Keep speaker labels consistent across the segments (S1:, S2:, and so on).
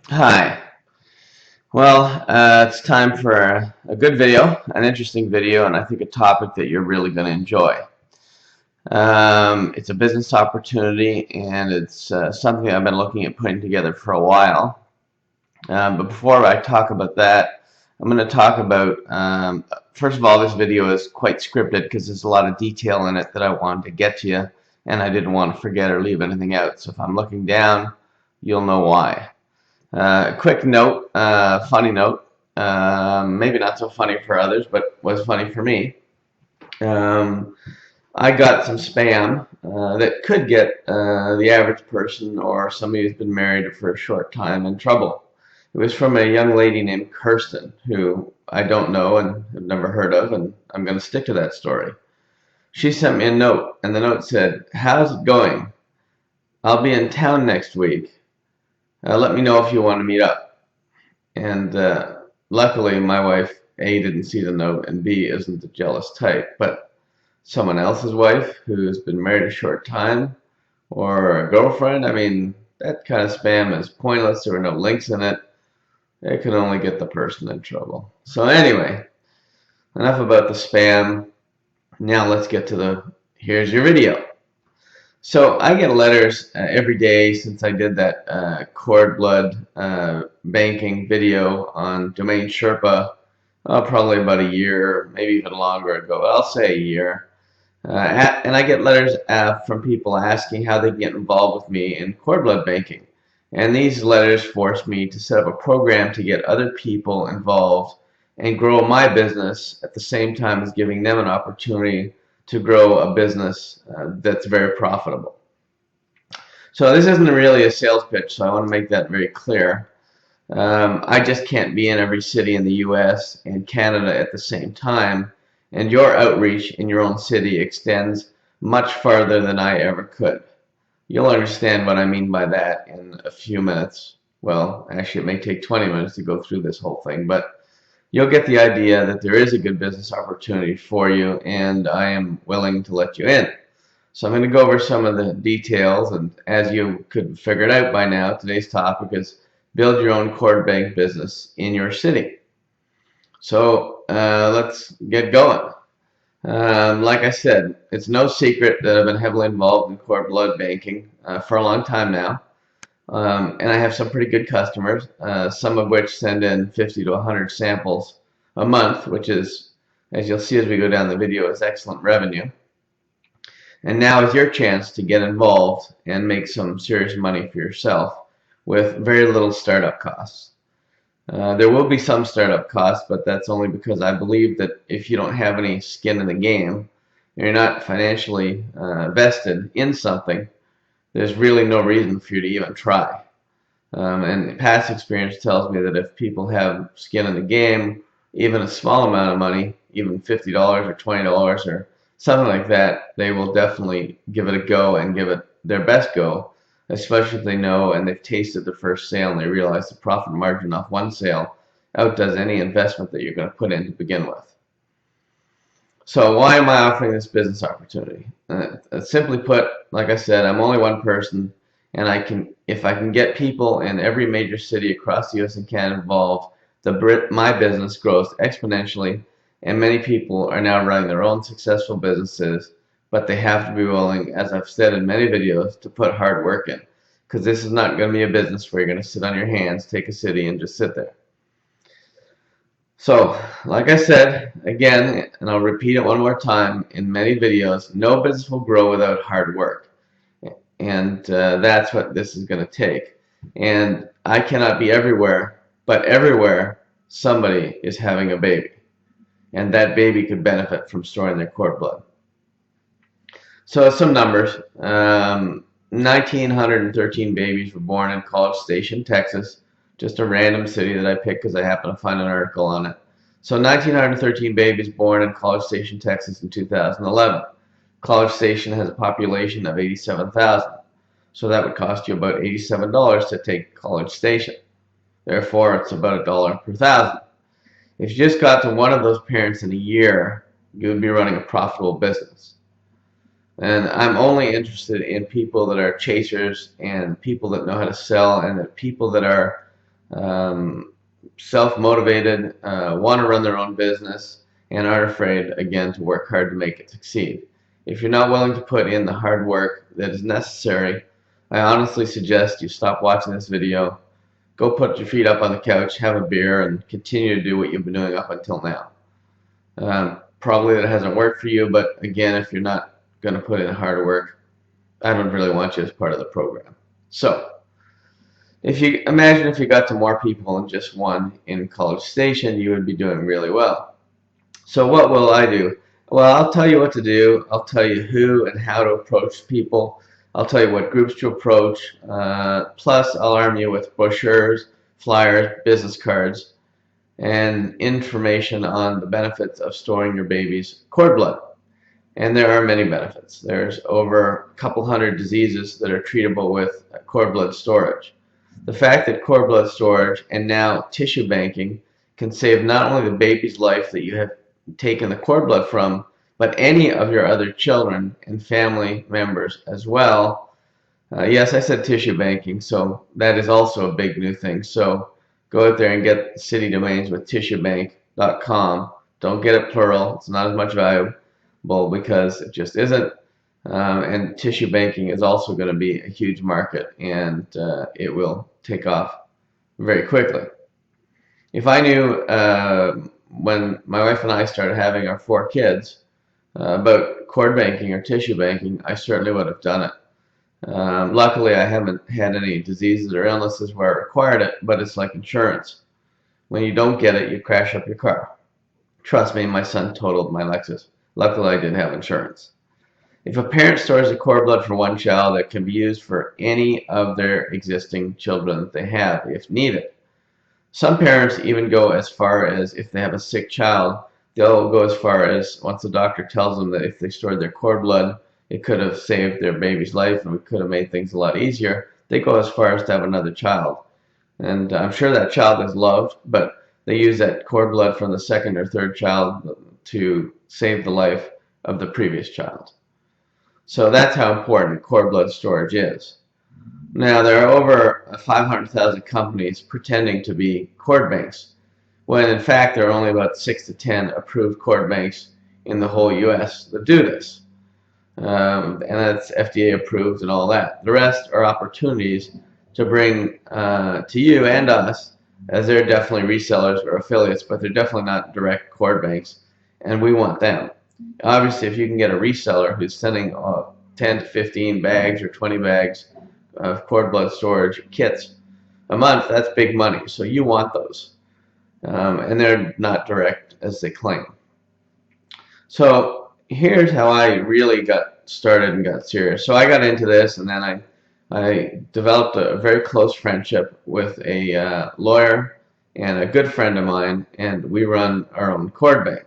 S1: Hi. Well, it's time for a good video, an interesting video, and I think a topic that you're really going to enjoy. It's a business opportunity, and it's something I've been looking at putting together for a while. But before I talk about that, I'm going to talk about, first of all, this video is quite scripted because there's a lot of detail in it that I wanted to get to you, and I didn't want to forget or leave anything out. So if I'm looking down, you'll know why. Quick note, funny note, maybe not so funny for others, but was funny for me. Um, I got some spam that could get the average person or somebody who's been married for a short time in trouble. It was from a young lady named Kirsten, who I don't know and have never heard of, and I'm going to stick to that story. She sent me a note, and the note said, "How's it going? I'll be in town next week. Let me know if you want to meet up." And luckily, my wife, A, didn't see the note, and B, isn't the jealous type. But someone else's wife who's been married a short time, or a girlfriend, I mean, that kind of spam is pointless. There were no links in it. It could only get the person in trouble. So, anyway, enough about the spam. Now, let's get to here's your video. So I get letters every day since I did that cord blood banking video on Domain Sherpa, probably about a year, maybe even longer ago. I'll say a year. And I get letters from people asking how they can get involved with me in cord blood banking. And these letters force me to set up a program to get other people involved and grow my business at the same time as giving them an opportunity to grow a business that's very profitable. So this isn't really a sales pitch, so I want to make that very clear. I just can't be in every city in the US and Canada at the same time, and your outreach in your own city extends much farther than I ever could. You'll understand what I mean by that in a few minutes. Well, actually, it may take 20 minutes to go through this whole thing, but you'll get the idea that there is a good business opportunity for you, and I am willing to let you in. So I'm going to go over some of the details, and as you could figure it out by now, today's topic is build your own cord bank business in your city. So let's get going. Like I said, it's no secret that I've been heavily involved in cord blood banking for a long time now. And I have some pretty good customers, some of which send in 50 to 100 samples a month, which is, as you'll see as we go down the video, is excellent revenue. And now is your chance to get involved and make some serious money for yourself with very little startup costs. There will be some startup costs, but that's only because I believe that if you don't have any skin in the game, you're not financially vested in something, there's really no reason for you to even try. And past experience tells me that if people have skin in the game, even a small amount of money, even $50 or $20 or something like that, they will definitely give it a go and give it their best go, especially if they know and they've tasted the first sale and they realize the profit margin off one sale outdoes any investment that you're going to put in to begin with. So why am I offering this business opportunity? Simply put, like I said, I'm only one person, and if I can get people in every major city across the U.S. and Canada involved, my business grows exponentially, and many people are now running their own successful businesses, but they have to be willing, as I've said in many videos, to put hard work in, because this is not going to be a business where you're going to sit on your hands, take a city, and just sit there. So, like I said, again, and I'll repeat it one more time in many videos, no business will grow without hard work. And that's what this is going to take. And I cannot be everywhere, but everywhere somebody is having a baby. And that baby could benefit from storing their cord blood. So some numbers. 1,913 babies were born in College Station, Texas. Just a random city that I picked because I happened to find an article on it. So 1,913 babies born in College Station, Texas in 2011. College Station has a population of 87,000. So that would cost you about $87 to take College Station. Therefore, it's about $1 per thousand. If you just got to one of those parents in a year, you would be running a profitable business. And I'm only interested in people that are chasers and people that know how to sell and people that are self-motivated, want to run their own business, and aren't afraid, again, to work hard to make it succeed. If you're not willing to put in the hard work that is necessary, I honestly suggest you stop watching this video, go put your feet up on the couch, have a beer, and continue to do what you've been doing up until now. Probably that hasn't worked for you, but again, if you're not going to put in hard work, I don't really want you as part of the program. So, if you imagine if you got to more people than just one in College Station, you would be doing really well. So what will I do? Well, I'll tell you what to do. I'll tell you who and how to approach people. I'll tell you what groups to approach. Plus, I'll arm you with brochures, flyers, business cards, and information on the benefits of storing your baby's cord blood. And there are many benefits. There's over a couple hundred diseases that are treatable with cord blood storage. The fact that cord blood storage and now tissue banking can save not only the baby's life that you have taken the cord blood from, but any of your other children and family members as well. Yes, I said tissue banking, so that is also a big new thing. So go out there and get city domains with tissuebank.com. Don't get it plural. It's not as much valuable because it just isn't. And tissue banking is also going to be a huge market, and it will take off very quickly. If I knew when my wife and I started having our 4 kids about cord banking or tissue banking, I certainly would have done it. Luckily, I haven't had any diseases or illnesses where I required it, but it's like insurance. When you don't get it, you crash up your car. Trust me, my son totaled my Lexus. Luckily, I didn't have insurance. If a parent stores the cord blood for one child, it can be used for any of their existing children that they have, if needed. Some parents even go as far as, if they have a sick child, they'll go as far as, once the doctor tells them that if they stored their cord blood, it could have saved their baby's life and it could have made things a lot easier, they go as far as to have another child. And I'm sure that child is loved, but they use that cord blood from the second or third child to save the life of the previous child. So that's how important cord blood storage is. Now, there are over 500,000 companies pretending to be cord banks, when in fact there are only about 6 to 10 approved cord banks in the whole US that do this. And that's FDA approved and all that. The rest are opportunities to bring to you and us, as they're definitely resellers or affiliates, but they're definitely not direct cord banks, and we want them. Obviously, if you can get a reseller who's sending 10 to 15 bags or 20 bags of cord blood storage kits a month, that's big money. So you want those. And they're not direct as they claim. So here's how I really got started and got serious. So I got into this, and then I developed a very close friendship with a lawyer and a good friend of mine, and we run our own cord bank.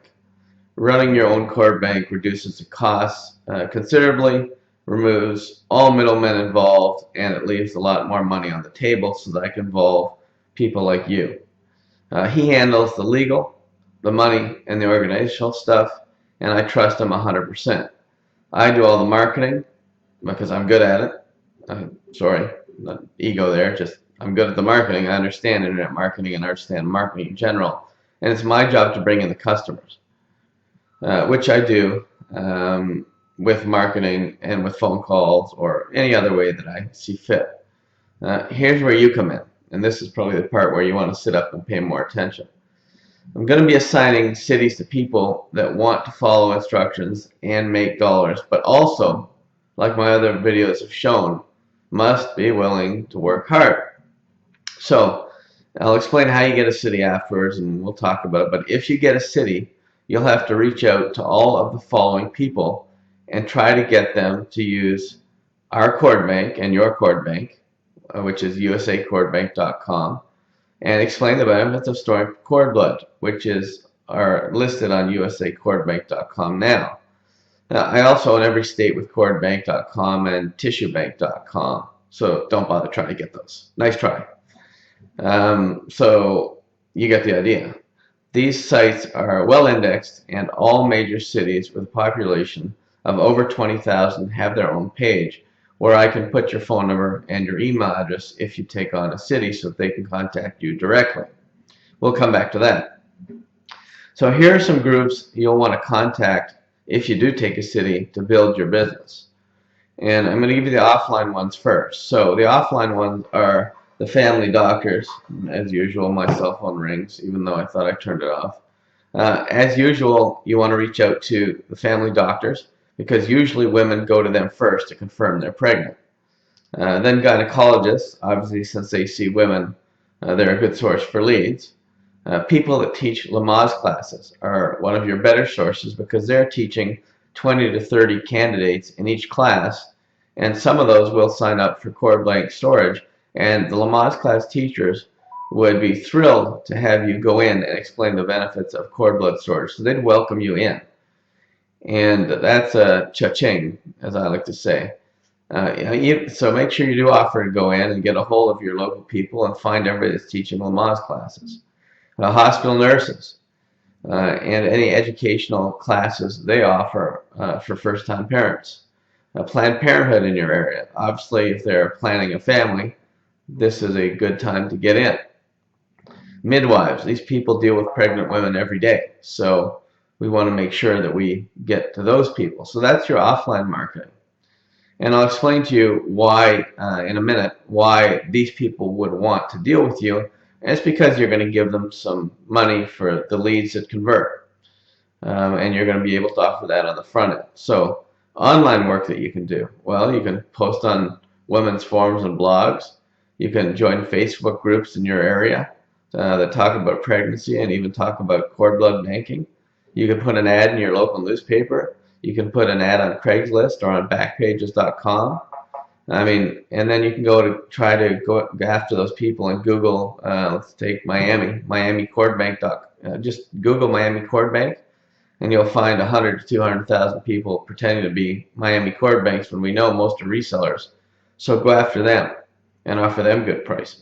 S1: Running your own cord bank reduces the costs considerably, removes all middlemen involved, and it leaves a lot more money on the table so that I can involve people like you. He handles the legal, the money, and the organizational stuff, and I trust him 100%. I do all the marketing because I'm good at it. Sorry, not ego there, just I'm good at the marketing. I understand internet marketing and I understand marketing in general. And it's my job to bring in the customers. Which I do with marketing and with phone calls or any other way that I see fit. Here's where you come in, and this is probably the part where you want to sit up and pay more attention. I'm going to be assigning cities to people that want to follow instructions and make dollars, but also, like my other videos have shown, must be willing to work hard. So I'll explain how you get a city afterwards, and we'll talk about it. But if you get a city, you'll have to reach out to all of the following people and try to get them to use our cord bank and your cord bank, which is usacordbank.com, and explain the benefits of storing cord blood, which are listed on usacordbank.com now. I also own every state with cordbank.com and tissuebank.com, so don't bother trying to get those. Nice try. So you get the idea. These sites are well indexed, and all major cities with a population of over 20,000 have their own page where I can put your phone number and your email address if you take on a city so that they can contact you directly. We'll come back to that. So here are some groups you'll want to contact if you do take a city to build your business. And I'm going to give you the offline ones first. So the offline ones are the family doctors. As usual, my cell phone rings, even though I thought I turned it off. As usual, you want to reach out to the family doctors because usually women go to them first to confirm they're pregnant. Then gynecologists, obviously since they see women, they're a good source for leads. People that teach Lamaze classes are one of your better sources because they're teaching 20 to 30 candidates in each class, and some of those will sign up for cord blank storage, and the Lamaze class teachers would be thrilled to have you go in and explain the benefits of cord blood storage. So they'd welcome you in. And that's a cha-ching, as I like to say. So make sure you do offer to go in and get a hold of your local people and find everybody that's teaching Lamaze classes. Hospital nurses and any educational classes they offer for first-time parents. Planned Parenthood in your area. Obviously, if they're planning a family, this is a good time to get in. Midwives. These people deal with pregnant women every day, so we want to make sure that we get to those people. So that's your offline marketing. And I'll explain to you why, in a minute, why these people would want to deal with you. And it's because you're going to give them some money for the leads that convert. And you're going to be able to offer that on the front end. So online work that you can do. Well, you can post on women's forums and blogs. You can join Facebook groups in your area that talk about pregnancy and even talk about cord blood banking. You can put an ad in your local newspaper. You can put an ad on Craigslist or on backpages.com. I mean, and then you can try to go after those people and Google, let's take Miami Cord Bank. Just Google Miami Cord Bank, and you'll find 100 to 200,000 people pretending to be Miami Cord Banks when we know most are resellers. So go after them and offer them good pricing.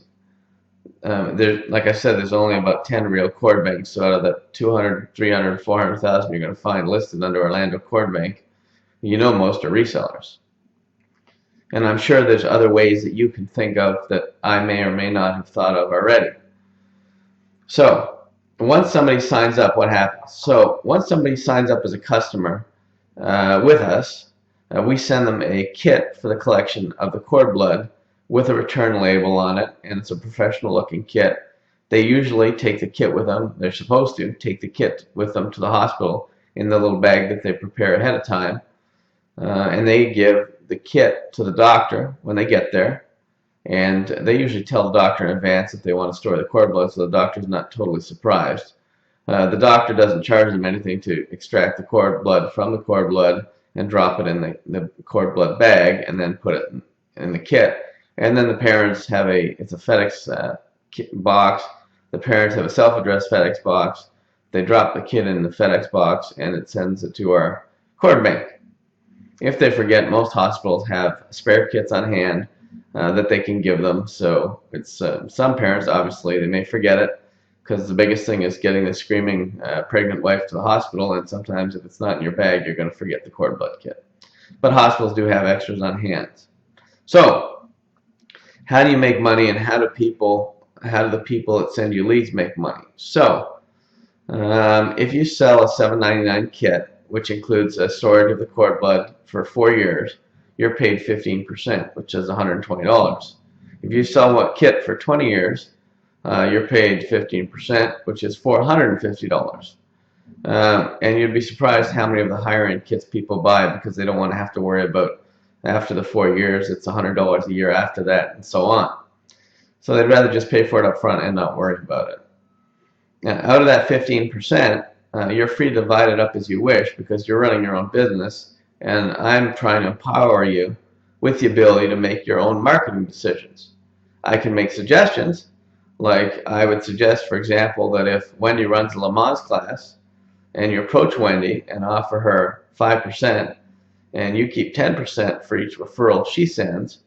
S1: Like I said, there's only about 10 real cord banks, so out of the 200, 300, 400,000 you're going to find listed under Orlando Cord Bank, you know most are resellers. And I'm sure there's other ways that you can think of that I may or may not have thought of already. So once somebody signs up, what happens? So once somebody signs up as a customer with us, we send them a kit for the collection of the cord blood with a return label on it, and it's a professional looking kit. They usually take the kit with them. They're supposed to take the kit with them to the hospital in the little bag that they prepare ahead of time, and they give the kit to the doctor when they get there, and they usually tell the doctor in advance if they want to store the cord blood, so the doctor's not totally surprised. The doctor doesn't charge them anything to extract the cord blood from the cord blood and drop it in the cord blood bag and then put it in the kit. And then the parents have it's a FedEx box. The parents have a self-addressed FedEx box. They drop the kit in the FedEx box and it sends it to our cord bank. If they forget, most hospitals have spare kits on hand that they can give them. So it's some parents, obviously, they may forget it because the biggest thing is getting the screaming pregnant wife to the hospital, and sometimes if it's not in your bag, you're going to forget the cord blood kit. But hospitals do have extras on hand. So how do you make money, and how do the people that send you leads make money? So if you sell a $7.99 kit, which includes a storage of the cord blood for 4 years, you're paid 15%, which is $120. If you sell a kit for 20 years, you're paid 15%, which is $450. And you'd be surprised how many of the higher end kits people buy because they don't want to have to worry about after the 4 years, it's $100 a year after that, and so on. So they'd rather just pay for it up front and not worry about it. Now, out of that 15%, you're free to divide it up as you wish because you're running your own business, and I'm trying to empower you with the ability to make your own marketing decisions. I can make suggestions, like I would suggest, for example, that if Wendy runs a Lamaze class and you approach Wendy and offer her 5% and you keep 10% for each referral she sends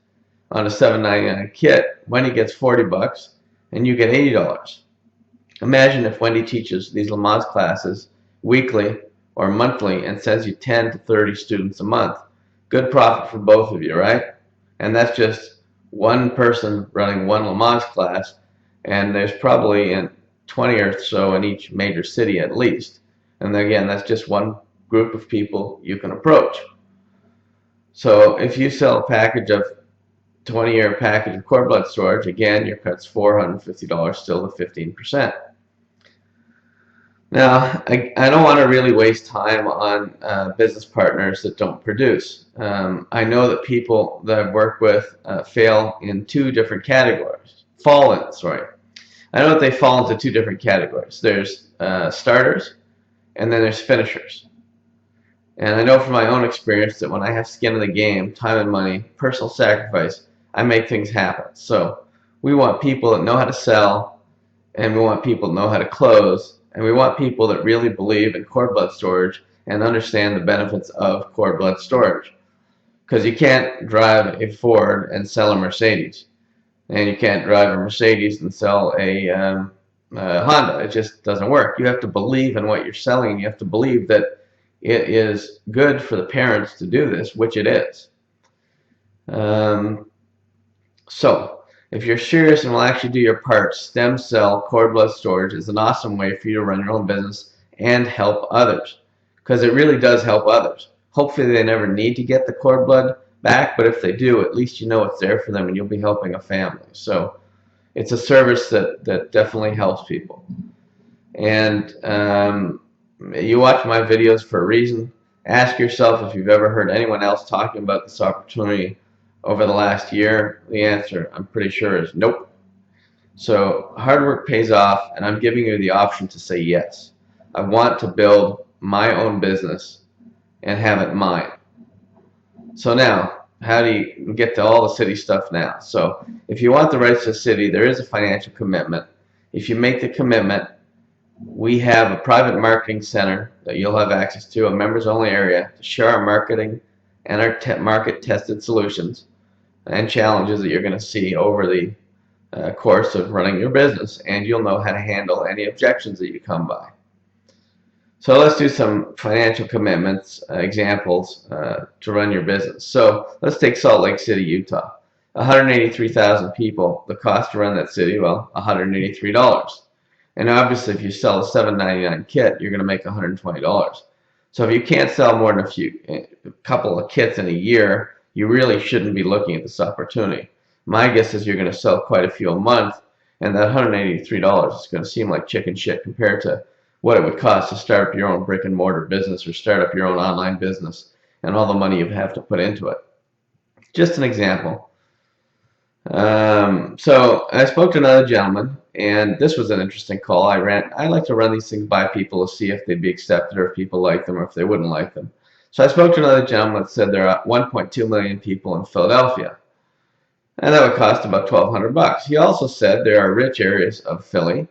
S1: on a $7.99 kit, Wendy gets $40 and you get $80. Imagine if Wendy teaches these Lamaze classes weekly or monthly and sends you 10 to 30 students a month. Good profit for both of you, right? And that's just one person running one Lamaze class, and there's probably 20 or so in each major city at least. And again, that's just one group of people you can approach. So if you sell a package of 20-year package of cord blood storage, again, your cut's $450, still the 15%. Now, I don't want to really waste time on business partners that don't produce. I know that people that I've worked with fall in two different categories. I know that they fall into two different categories. There's starters, and then there's finishers. And I know from my own experience that when I have skin in the game, time and money, personal sacrifice, I make things happen. So we want people that know how to sell, and we want people that know how to close, and we want people that really believe in cord blood storage and understand the benefits of cord blood storage. Because you can't drive a Ford and sell a Mercedes, and you can't drive a Mercedes and sell a Honda. It just doesn't work. You have to believe in what you're selling, and you have to believe that it is good for the parents to do this, which it is. So, if you're serious and will actually do your part, stem cell cord blood storage is an awesome way for you to run your own business and help others. Because it really does help others. Hopefully they never need to get the cord blood back, but if they do, at least you know it's there for them and you'll be helping a family. So it's a service that definitely helps people. And you watch my videos for a reason. Ask yourself if you've ever heard anyone else talking about this opportunity over the last year. The answer, I'm pretty sure, is nope. So hard work pays off, and I'm giving you the option to say yes. I want to build my own business and have it mine. So now, how do you get to all the city stuff now? So if you want the rights to the city, there is a financial commitment. If you make the commitment, we have a private marketing center that you'll have access to, a members-only area, to share our marketing and our market-tested solutions and challenges that you're going to see over the course of running your business, and you'll know how to handle any objections that you come by. So let's do some financial commitments, examples to run your business. So let's take Salt Lake City, Utah. 183,000 people. The cost to run that city, well, $183. And obviously, if you sell a $7.99 kit, you're going to make $120. So if you can't sell more than a couple of kits in a year, you really shouldn't be looking at this opportunity. My guess is you're going to sell quite a few a month, and that $183 is going to seem like chicken shit compared to what it would cost to start up your own brick and mortar business or start up your own online business and all the money you have to put into it. Just an example. So I spoke to another gentleman, and this was an interesting call. I like to run these things by people to see if they'd be accepted or if people like them or if they wouldn't like them. So I spoke to another gentleman that said there are 1.2 million people in Philadelphia, and that would cost about $1,200. He also said there are rich areas of Philly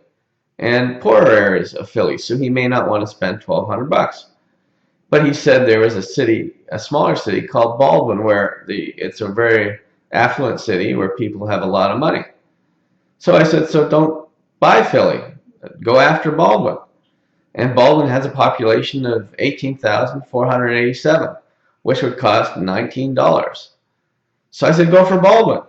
S1: and poorer areas of Philly, so he may not want to spend $1,200. But he said there was a smaller city called Baldwin, where it's a very affluent city where people have a lot of money. So I said, so don't buy Philly, go after Baldwin. And Baldwin has a population of 18,487, which would cost $19. So I said, go for Baldwin.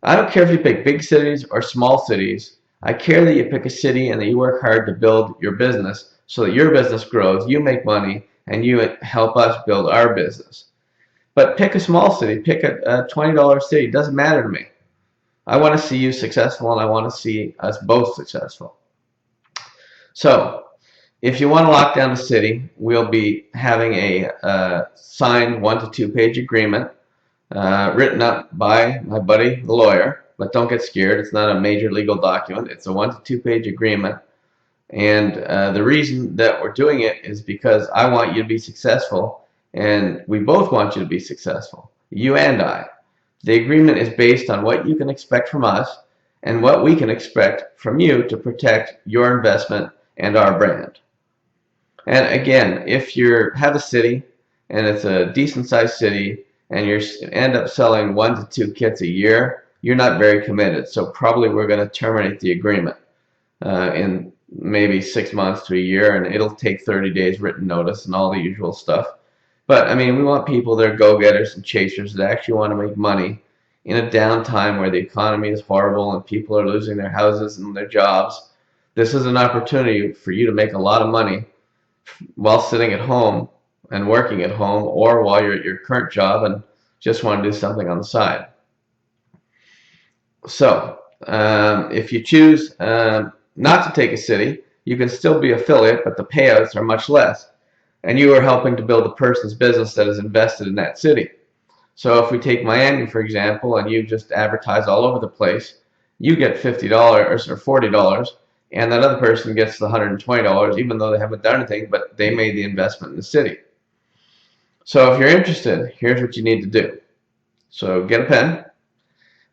S1: I don't care if you pick big cities or small cities. I care that you pick a city and that you work hard to build your business so that your business grows, you make money, and you help us build our business. But pick a small city, pick a $20 city, it doesn't matter to me. I want to see you successful, and I want to see us both successful. So if you want to lock down the city, we'll be having a signed 1 to 2 page agreement written up by my buddy, the lawyer. But don't get scared. It's not a major legal document. It's a 1 to 2 page agreement. And the reason that we're doing it is because I want you to be successful, and we both want you to be successful, you and I. The agreement is based on what you can expect from us and what we can expect from you to protect your investment and our brand. And again, if you have a city and it's a decent sized city and you end up selling 1 to 2 kits a year, you're not very committed. So probably we're going to terminate the agreement in maybe 6 months to a year, and it'll take 30 days written notice and all the usual stuff. But I mean, we want people that are go-getters and chasers that actually want to make money in a downtime where the economy is horrible and people are losing their houses and their jobs. This is an opportunity for you to make a lot of money while sitting at home and working at home, or while you're at your current job and just want to do something on the side. So if you choose not to take a city, you can still be affiliate, but the payouts are much less. And you are helping to build a person's business that is invested in that city. So if we take Miami, for example, and you just advertise all over the place, you get $50 or $40, and that other person gets the $120, even though they haven't done anything, but they made the investment in the city. So if you're interested, here's what you need to do. So get a pen,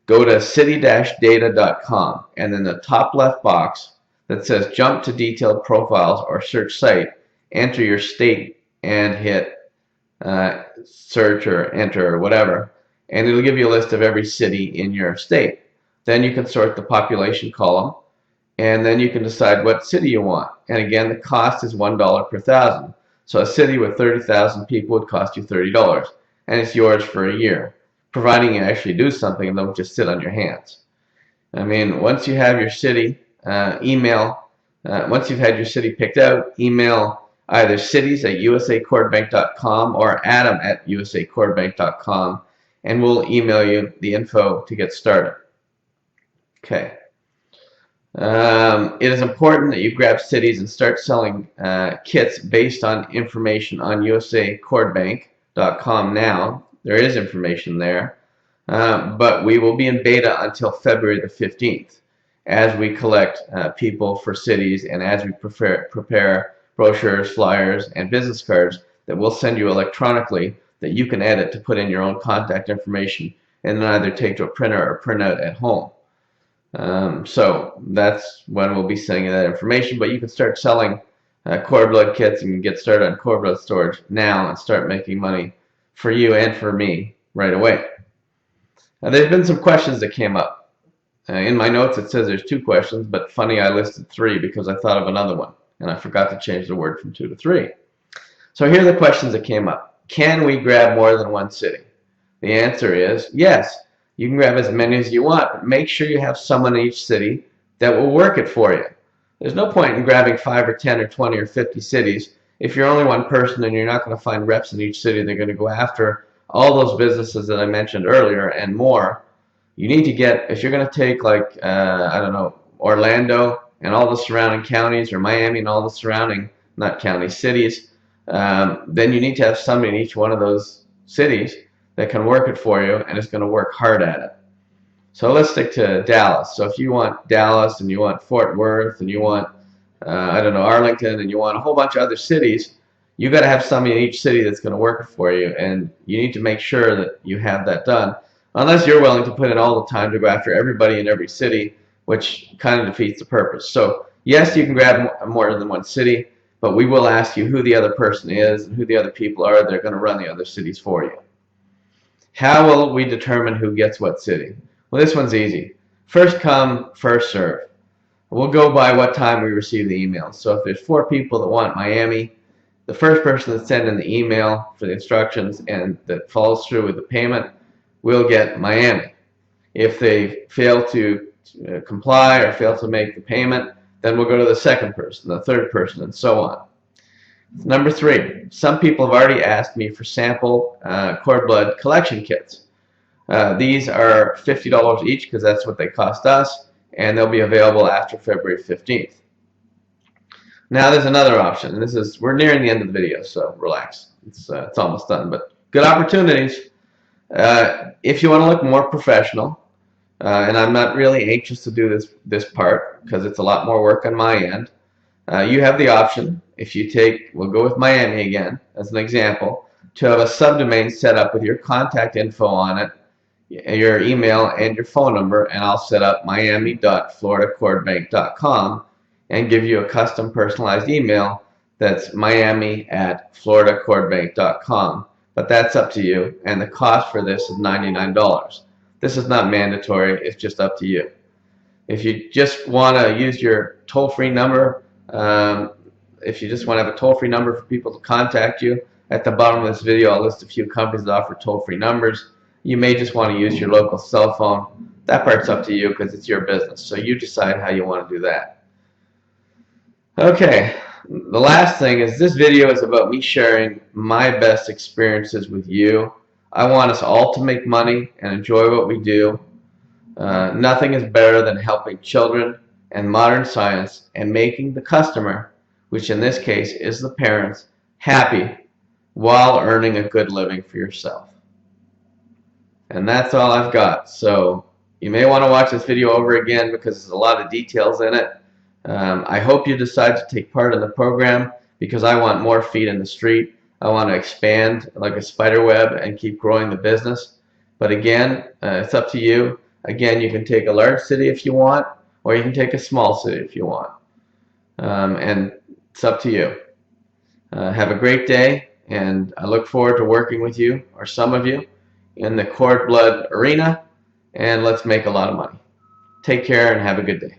S1: go to city-data.com, and in the top left box that says jump to detailed profiles or search site, enter your state and hit search or enter or whatever, and it'll give you a list of every city in your state. Then you can sort the population column, and then you can decide what city you want. And again, the cost is $1 per thousand. So a city with 30,000 people would cost you $30, and it's yours for a year, providing you actually do something and don't just sit on your hands. I mean, once you have your city, once you've had your city picked out, email either cities@usacorpbank.com or adam@usacorpbank.com, and we'll email you the info to get started. Okay. It is important that you grab cities and start selling kits based on information on usacorpbank.com now. There is information there, but we will be in beta until February the 15th as we collect people for cities and as we prepare brochures, flyers, and business cards that we'll send you electronically that you can edit to put in your own contact information and then either take to a printer or print out at home. So that's when we'll be sending you that information, but you can start selling cord blood kits and get started on cord blood storage now and start making money for you and for me right away. Now, there's been some questions that came up. In my notes it says there's 2 questions, but funny, I listed 3 because I thought of another one and I forgot to change the word from 2 to 3. So here are the questions that came up. Can we grab more than one city? The answer is yes. You can grab as many as you want, but make sure you have someone in each city that will work it for you. There's no point in grabbing 5 or 10 or 20 or 50 cities if you're only one person and you're not going to find reps in each city. They're going to go after all those businesses that I mentioned earlier and more. You need to get, if you're going to take like, I don't know, Orlando and all the surrounding counties, or Miami and all the surrounding, not counties, cities, then you need to have somebody in each one of those cities that can work it for you and is going to work hard at it. So let's stick to Dallas. So if you want Dallas and you want Fort Worth and you want, I don't know, Arlington, and you want a whole bunch of other cities, you got to have somebody in each city that's going to work it for you, and you need to make sure that you have that done. Unless you're willing to put in all the time to go after everybody in every city, which kind of defeats the purpose. So yes, you can grab more than one city, but we will ask you who the other person is and who the other people are that are going to run the other cities for you. How will we determine who gets what city? Well, this one's easy. First come, first serve. We'll go by what time we receive the email. So if there's 4 people that want Miami, the first person that sends in the email for the instructions and that follows through with the payment will get Miami. If they fail to comply or fail to make the payment, then we'll go to the second person, the third person, and so on. Number 3, some people have already asked me for sample cord blood collection kits. These are $50 each because that's what they cost us, and they'll be available after February 15th. Now there's another option, and we're nearing the end of the video, so relax. It's almost done, but good opportunities. If you want to look more professional, and I'm not really anxious to do this part because it's a lot more work on my end, you have the option, if you we'll go with Miami again as an example, to have a subdomain set up with your contact info on it, your email and your phone number, and I'll set up miami.floridacordbank.com and give you a custom personalized email that's miami@floridacordbank.com. But that's up to you, and the cost for this is $99. This is not mandatory, it's just up to you. If you just want to use your toll-free number, if you just want to have a toll-free number for people to contact you, At the bottom of this video, I'll list a few companies that offer toll-free numbers. You may just want to use your local cell phone. That part's up to you because it's your business, so you decide how you want to do that. Okay, the last thing is this video is about me sharing my best experiences with you. I want us all to make money and enjoy what we do. Nothing is better than helping children and modern science and making the customer, which in this case is the parents, happy while earning a good living for yourself. And that's all I've got. So you may want to watch this video over again because there's a lot of details in it. I hope you decide to take part in the program because I want more feet in the street. I want to expand like a spider web and keep growing the business. But again, it's up to you. Again, you can take a large city if you want, or you can take a small city if you want. And it's up to you. Have a great day, and I look forward to working with you, or some of you, in the cord blood arena, and let's make a lot of money. Take care and have a good day.